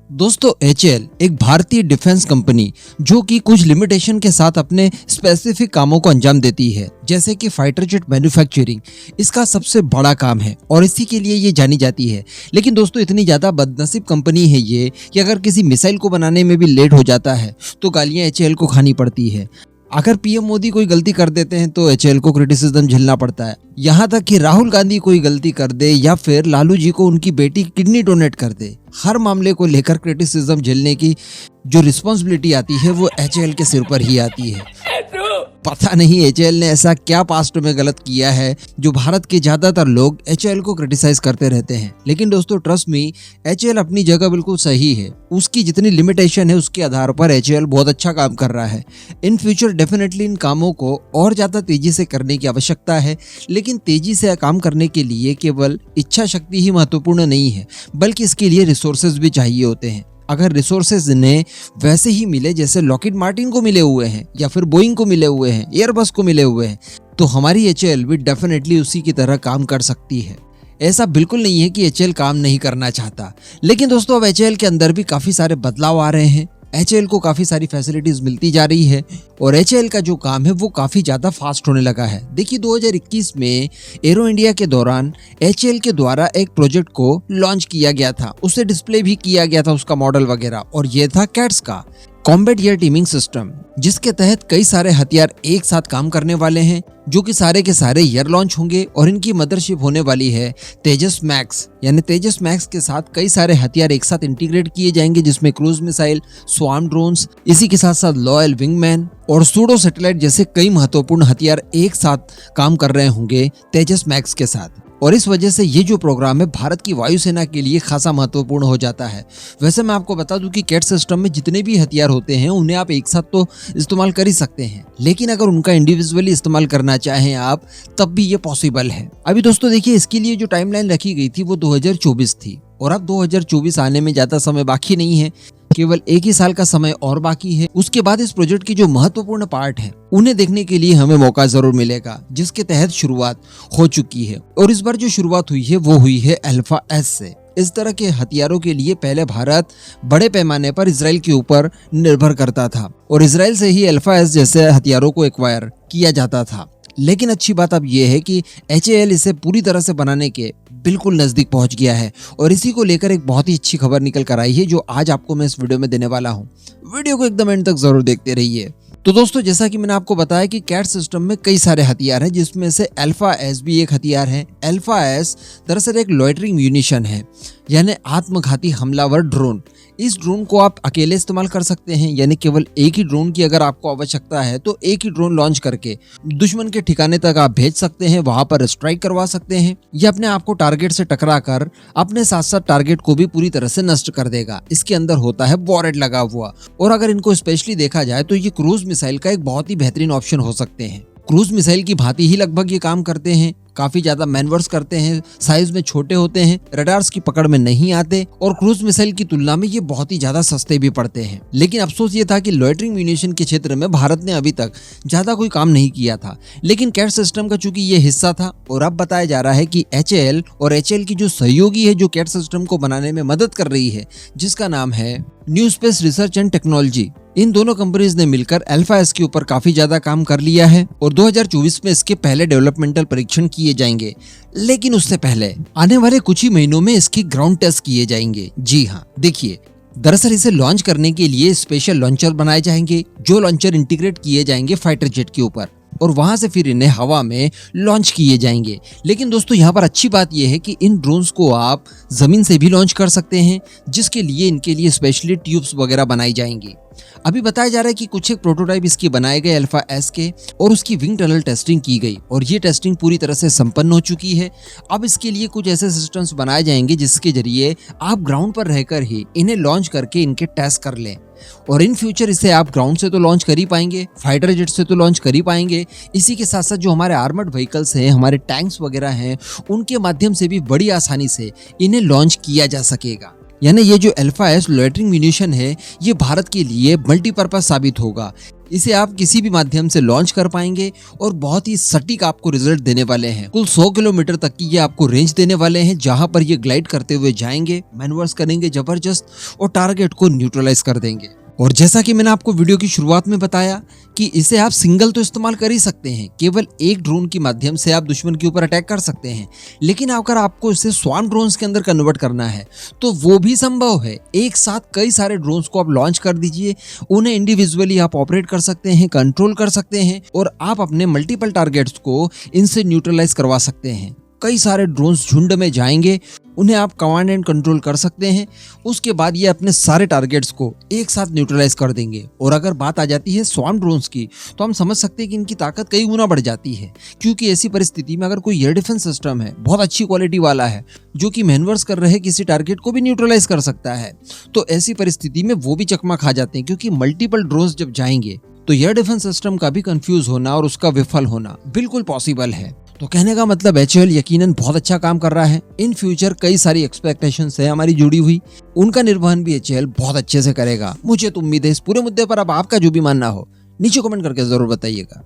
दोस्तों एचएएल एक भारतीय डिफेंस कंपनी जो कि कुछ लिमिटेशन के साथ अपने स्पेसिफिक कामों को अंजाम देती है, जैसे कि फाइटर जेट मैन्युफैक्चरिंग इसका सबसे बड़ा काम है और इसी के लिए ये जानी जाती है। लेकिन दोस्तों इतनी ज्यादा बदनसीब कंपनी है ये कि अगर किसी मिसाइल को बनाने में भी लेट हो जाता है तो गालियां एचएएल को खानी पड़ती है। अगर पीएम मोदी कोई गलती कर देते हैं तो एचएएल को क्रिटिसिज्म झेलना पड़ता है। यहाँ तक कि राहुल गांधी कोई गलती कर दे या फिर लालू जी को उनकी बेटी किडनी डोनेट कर दे, हर मामले को लेकर क्रिटिसिज्म झेलने की जो रिस्पॉन्सिबिलिटी आती है वो एचएएल के सिर पर ही आती है। पता नहीं एचएएल ने ऐसा क्या पास्ट में गलत किया है जो भारत के ज्यादातर लोग एचएएल को क्रिटिसाइज करते रहते हैं। लेकिन दोस्तों ट्रस्ट मी, एचएएल अपनी जगह बिल्कुल सही है। उसकी जितनी लिमिटेशन है उसके आधार पर एचएएल बहुत अच्छा काम कर रहा है। इन फ्यूचर डेफिनेटली इन कामों को और ज्यादा तेजी से करने की आवश्यकता है। लेकिन तेजी से काम करने के लिए केवल इच्छा शक्ति ही महत्वपूर्ण नहीं है, बल्कि इसके लिए रिसोर्सेज भी चाहिए होते हैं। अगर रिसोर्सेज ने वैसे ही मिले जैसे लॉकहीड मार्टिन को मिले हुए हैं या फिर बोइंग को मिले हुए हैं, एयरबस को मिले हुए हैं, तो हमारी एचएएल भी डेफिनेटली उसी की तरह काम कर सकती है। ऐसा बिल्कुल नहीं है कि एचएएल काम नहीं करना चाहता, लेकिन दोस्तों अब एचएएल के अंदर भी काफी सारे बदलाव आ रहे हैं। एचएएल को काफी सारी फैसिलिटीज मिलती जा रही है और एचएएल का जो काम है वो काफी ज्यादा फास्ट होने लगा है। देखिए 2021 में एरो इंडिया के दौरान एचएएल के द्वारा एक प्रोजेक्ट को लॉन्च किया गया था, उसे डिस्प्ले भी किया गया था उसका मॉडल वगैरह, और ये था कैट्स का कॉम्बैट एयर टीमिंग सिस्टम, जिसके तहत कई सारे हथियार एक साथ काम करने वाले हैं जो कि सारे के सारे एयर लॉन्च होंगे और इनकी मदरशिप होने वाली है तेजस मैक्स। यानी तेजस मैक्स के साथ कई सारे हथियार एक साथ इंटीग्रेट किए जाएंगे, जिसमें क्रूज मिसाइल, स्वार्म ड्रोन्स, इसी के साथ साथ लॉयल विंगमैन और सूडो सैटेलाइट जैसे कई महत्वपूर्ण हथियार एक साथ काम कर रहे होंगे तेजस मैक्स के साथ। और इस वजह से ये जो प्रोग्राम है भारत की वायुसेना के लिए खासा महत्वपूर्ण हो जाता है। वैसे मैं आपको बता दूं कि कैट सिस्टम में जितने भी हथियार होते हैं उन्हें आप एक साथ तो इस्तेमाल कर ही सकते हैं, लेकिन अगर उनका इंडिविजुअली इस्तेमाल करना चाहें आप तब भी ये पॉसिबल है। अभी दोस्तों देखिए इसके लिए जो टाइमलाइन रखी गई थी वो 2024 थी और अब 2024 आने में ज्यादा समय बाकी नहीं है, केवल एक ही साल का समय और बाकी है। उसके बाद इस प्रोजेक्ट की जो महत्वपूर्ण पार्ट है उन्हें देखने के लिए हमें मौका जरूर मिलेगा, जिसके तहत शुरुआत हो चुकी है। और इस बार जो शुरुआत हुई है वो हुई है अल्फा एस से। इस तरह के हथियारों के लिए पहले भारत बड़े पैमाने पर इजराइल के ऊपर निर्भर करता था और इजराइल से ही अल्फा एस जैसे हथियारों को एक्वायर किया जाता था। लेकिन अच्छी बात अब यह है कि एचएएल इसे पूरी तरह से बनाने के बिल्कुल नजदीक पहुंच गया है और इसी को लेकर एक बहुत ही अच्छी खबर निकल कर आई है जो आज आपको मैं इस वीडियो में देने वाला हूं। वीडियो को एकदम एंड तक जरूर देखते रहिए। तो दोस्तों जैसा कि मैंने आपको बताया कि कैट सिस्टम में कई सारे हथियार हैं, जिसमें से अल्फा एस भी एक हथियार है। अल्फा एस दरअसल एक लॉइटरिंग म्यूनिशन है, यानी आत्मघाती हमलावर ड्रोन। इस ड्रोन को आप अकेले इस्तेमाल कर सकते हैं, यानी केवल एक ही ड्रोन की अगर आपको आवश्यकता है तो एक ही ड्रोन लॉन्च करके दुश्मन के ठिकाने तक आप भेज सकते हैं, वहां पर स्ट्राइक करवा सकते हैं। यह अपने आप को टारगेट से टकरा कर अपने साथ साथ टारगेट को भी पूरी तरह से नष्ट कर देगा। इसके अंदर होता है वॉरेट लगा हुआ, और अगर इनको स्पेशली देखा जाए तो ये क्रूज मिसाइल का एक बहुत ही बेहतरीन ऑप्शन हो सकते हैं। क्रूज मिसाइल की भांति ही लगभग ये काम करते हैं, काफी ज्यादा मैनवर्स करते हैं, साइज में छोटे होते हैं, रडार्स की पकड़ में नहीं आते और क्रूज मिसाइल की तुलना में ये बहुत ही ज्यादा सस्ते भी पड़ते हैं। लेकिन अफसोस ये था कि लॉइटरिंग म्यूनिशन के क्षेत्र में भारत ने अभी तक ज्यादा कोई काम नहीं किया था। लेकिन कैट सिस्टम का चूंकि ये हिस्सा था और अब बताया जा रहा है कि एचएएल और एचएएल की जो सहयोगी है जो कैट सिस्टम को बनाने में मदद कर रही है, जिसका नाम है new space research and technology, इन दोनों कंपनीज ने मिलकर अल्फा एस के ऊपर काफी ज्यादा काम कर लिया है और 2024 में इसके पहले डेवलपमेंटल परीक्षण किए जाएंगे। लेकिन उससे पहले आने वाले कुछ ही महीनों में इसकी ग्राउंड टेस्ट किए जाएंगे। जी हाँ, देखिए दरअसल इसे लॉन्च करने के लिए स्पेशल लॉन्चर बनाए जाएंगे, जो लॉन्चर इंटीग्रेट किए जाएंगे फाइटर जेट के ऊपर और वहां से फिर इन्हें हवा में लॉन्च किए जाएंगे। लेकिन दोस्तों यहाँ पर अच्छी बात यह है कि इन ड्रोन्स को आप जमीन से भी लॉन्च कर सकते हैं, जिसके लिए इनके लिए स्पेशली ट्यूब्स वगैरह बनाई जाएंगी। अभी बताया जा रहा है कि कुछ एक प्रोटोटाइप इसके बनाए गए अल्फा एस के और उसकी विंग टनल टेस्टिंग की गई और ये टेस्टिंग पूरी तरह से संपन्न हो चुकी है। अब इसके लिए कुछ ऐसे सिस्टम्स बनाए जाएंगे जिसके जरिए आप ग्राउंड पर रहकर ही इन्हें लॉन्च करके इनके टेस्ट कर लें और इन फ्यूचर इसे आप ग्राउंड से तो लॉन्च कर ही पाएंगे, फाइटर जेट से तो लॉन्च कर ही पाएंगे, इसी के साथ साथ जो हमारे आर्मर्ड व्हीकल्स हैं, हमारे टैंक्स वगैरह हैं, उनके माध्यम से भी बड़ी आसानी से इन्हें लॉन्च किया जा सकेगा। यानी ये जो अल्फा एस लॉइटरिंग म्यूनिशन है ये भारत के लिए मल्टीपर्पज साबित होगा। इसे आप किसी भी माध्यम से लॉन्च कर पाएंगे और बहुत ही सटीक आपको रिजल्ट देने वाले हैं। कुल 100 किलोमीटर तक की ये आपको रेंज देने वाले हैं, जहां पर ये ग्लाइड करते हुए जाएंगे, मैनवर्स करेंगे जबरदस्त और टारगेट को न्यूट्रलाइज कर देंगे। और जैसा कि मैंने आपको वीडियो की शुरुआत में बताया कि इसे आप सिंगल तो इस्तेमाल कर ही सकते हैं, केवल एक ड्रोन के माध्यम से आप दुश्मन के ऊपर अटैक कर सकते हैं, लेकिन अगर आपको इसे स्वार्म ड्रोन्स के अंदर कन्वर्ट करना है तो वो भी संभव है। एक साथ कई सारे ड्रोन्स को आप लॉन्च कर दीजिए, उन्हें इंडिविजुअली आप ऑपरेट कर सकते हैं, कंट्रोल कर सकते हैं और आप अपने मल्टीपल टारगेट्स को इनसे न्यूट्रलाइज करवा सकते हैं। कई सारे ड्रोन्स झुंड में जाएंगे, उन्हें आप कमांड एंड कंट्रोल कर सकते हैं, उसके बाद ये अपने सारे टारगेट्स को एक साथ न्यूट्रलाइज कर देंगे। और अगर बात आ जाती है स्वार्म ड्रोन्स की, तो हम समझ सकते हैं कि इनकी ताकत कई गुना बढ़ जाती है, क्योंकि ऐसी परिस्थिति में अगर कोई एयर डिफेंस सिस्टम है, बहुत अच्छी क्वालिटी वाला है, जो कि मैनवर्स कर रहे किसी टारगेट को भी न्यूट्रलाइज कर सकता है, तो ऐसी परिस्थिति में वो भी चकमा खा जाते हैं, क्योंकि मल्टीपल ड्रोन्स जब जाएंगे तो एयर डिफेंस सिस्टम का भी कंफ्यूज होना और उसका विफल होना बिल्कुल पॉसिबल है। तो कहने का मतलब HAL यकीनन बहुत अच्छा काम कर रहा है। इन फ्यूचर कई सारी एक्सपेक्टेशंस है हमारी जुड़ी हुई, उनका निर्वहन भी HAL बहुत अच्छे से करेगा। मुझे तो उम्मीद है इस पूरे मुद्दे पर अब आपका जो भी मानना हो नीचे कमेंट करके जरूर बताइएगा।